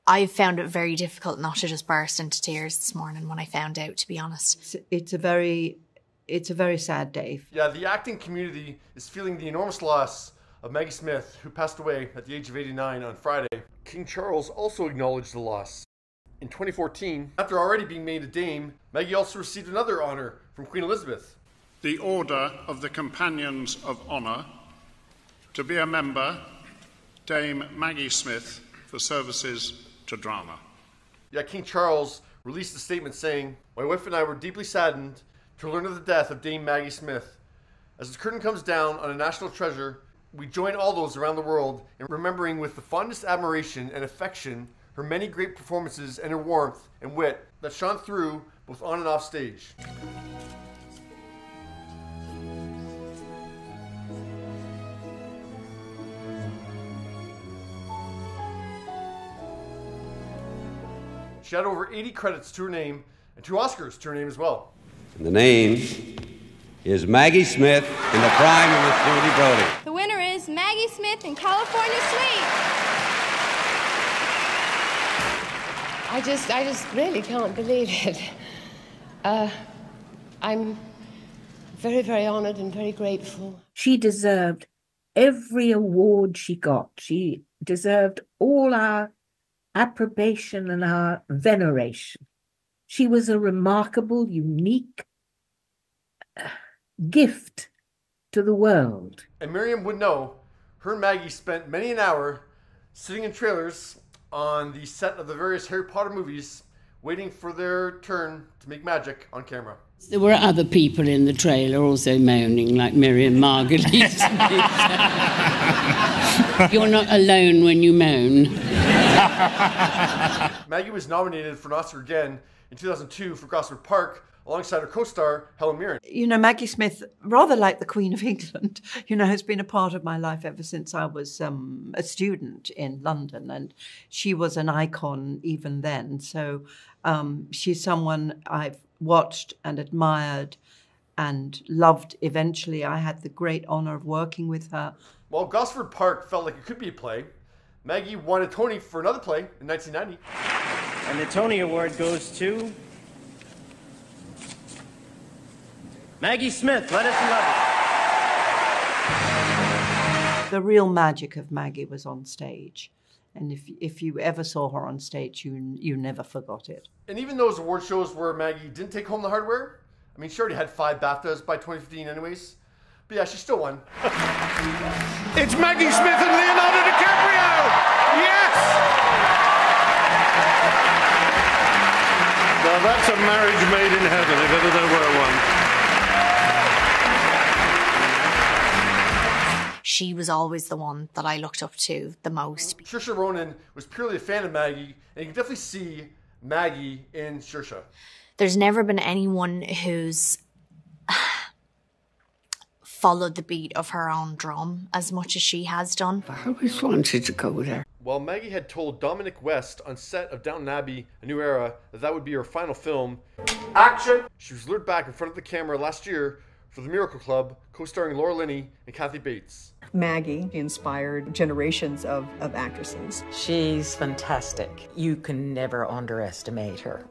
I found it very difficult not to just burst into tears this morning when I found out, to be honest. It's a very sad day. Yeah, the acting community is feeling the enormous loss of Maggie Smith, who passed away at the age of 89 on Friday. King Charles also acknowledged the loss. In 2014, after already being made a dame, Maggie also received another honor from Queen Elizabeth. The Order of the Companions of Honour, to be a member, Dame Maggie Smith, for services to drama. Yeah, King Charles released a statement saying, "My wife and I were deeply saddened to learn of the death of Dame Maggie Smith. As the curtain comes down on a national treasure, we join all those around the world in remembering with the fondest admiration and affection her many great performances and her warmth and wit that shone through both on and off stage." She had over 80 credits to her name and 2 Oscars to her name as well. And the name is Maggie Smith in the prime of Miss Judy Brody. The winner is Maggie Smith in California Suite. I just really can't believe it. I'm very, very honoured and very grateful. She deserved every award she got. She deserved all our approbation and our veneration. She was a remarkable, unique gift to the world. And Miriam would know, her and Maggie spent many an hour sitting in trailers on the set of the various Harry Potter movies, waiting for their turn to make magic on camera. There were other people in the trailer also moaning, like Miriam Margolyes. You're not alone when you moan. Maggie was nominated for an Oscar again in 2002 for Gosford Park, alongside her co-star, Helen Mirren. You know, Maggie Smith, rather like the Queen of England, has been a part of my life ever since I was a student in London, and she was an icon even then. So she's someone I've watched and admired and loved. Eventually, I had the great honour of working with her. While Gosford Park felt like it could be a play, Maggie won a Tony for another play in 1990. And the Tony Award goes to Maggie Smith, Let Us Love It. The real magic of Maggie was on stage. And if you ever saw her on stage, you never forgot it. And even those award shows where Maggie didn't take home the hardware, I mean, she already had 5 BAFTAs by 2015 anyways. But yeah, she still won. It's Maggie Smith and Leonardo DiCaprio! Yes! Now that's a marriage made in heaven, if ever there were one. She was always the one that I looked up to the most. Saoirse Ronan was purely a fan of Maggie, and you can definitely see Maggie in Saoirse. There's never been anyone who's followed the beat of her own drum as much as she has done. I always wanted to go there. While Maggie had told Dominic West on set of Downton Abbey, A New Era, that would be her final film, action! She was lured back in front of the camera last year for The Miracle Club, co-starring Laura Linney and Kathy Bates. Maggie inspired generations of actresses. She's fantastic. You can never underestimate her.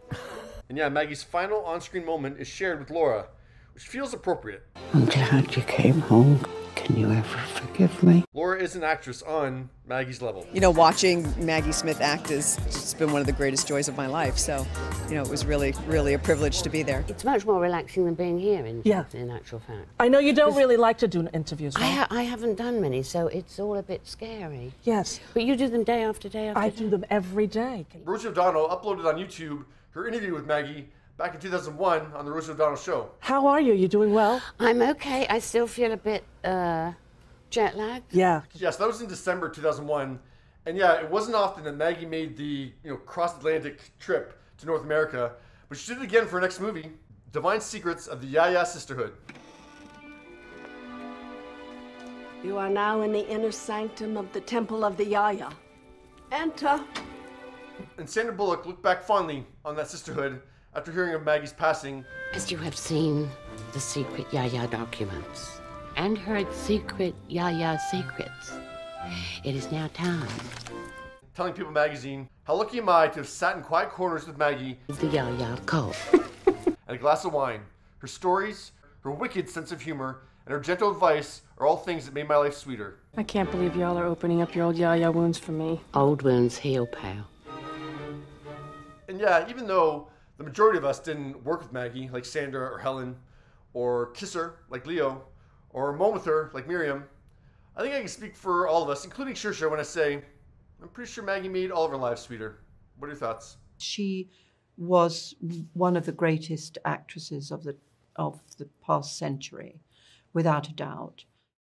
And yeah, Maggie's final on-screen moment is shared with Laura, which feels appropriate. I'm glad you came home. Can you ever forgive me? Laura is an actress on Maggie's level. You know, watching Maggie Smith act has just been one of the greatest joys of my life. So, it was really, really a privilege to be there. It's much more relaxing than being here, in actual fact. I know you don't really like to do interviews, right? I haven't done many, so it's all a bit scary. Yes. But you do them day after day after day. I do them every day. Rosie O'Donnell uploaded on YouTube her interview with Maggie back in 2001 on The Rosie O'Donnell Show. How are you? You doing well? I'm okay. I still feel a bit jet lagged. Yeah. Yes, that was in December 2001. And yeah, it wasn't often that Maggie made the cross-Atlantic trip to North America, but she did it again for her next movie, Divine Secrets of the Yaya Sisterhood. You are now in the inner sanctum of the Temple of the Yaya. Enter. And Sandra Bullock looked back fondly on that sisterhood after hearing of Maggie's passing. As you have seen the secret Yaya documents and heard secret Yaya secrets, it is now time telling People magazine, "How lucky am I to have sat in quiet corners with Maggie The Yaya cult. and a glass of wine. Her stories, her wicked sense of humor, and her gentle advice are all things that made my life sweeter." I can't believe y'all are opening up your old Yaya wounds for me. Old wounds heal, pal. And yeah, even though the majority of us didn't work with Maggie, like Sandra or Helen, or kiss her, like Leo, or moan with her, like Miriam, I think I can speak for all of us, including Saoirse, when I say, I'm pretty sure Maggie made all of our lives sweeter. What are your thoughts? She was one of the greatest actresses of the past century, without a doubt.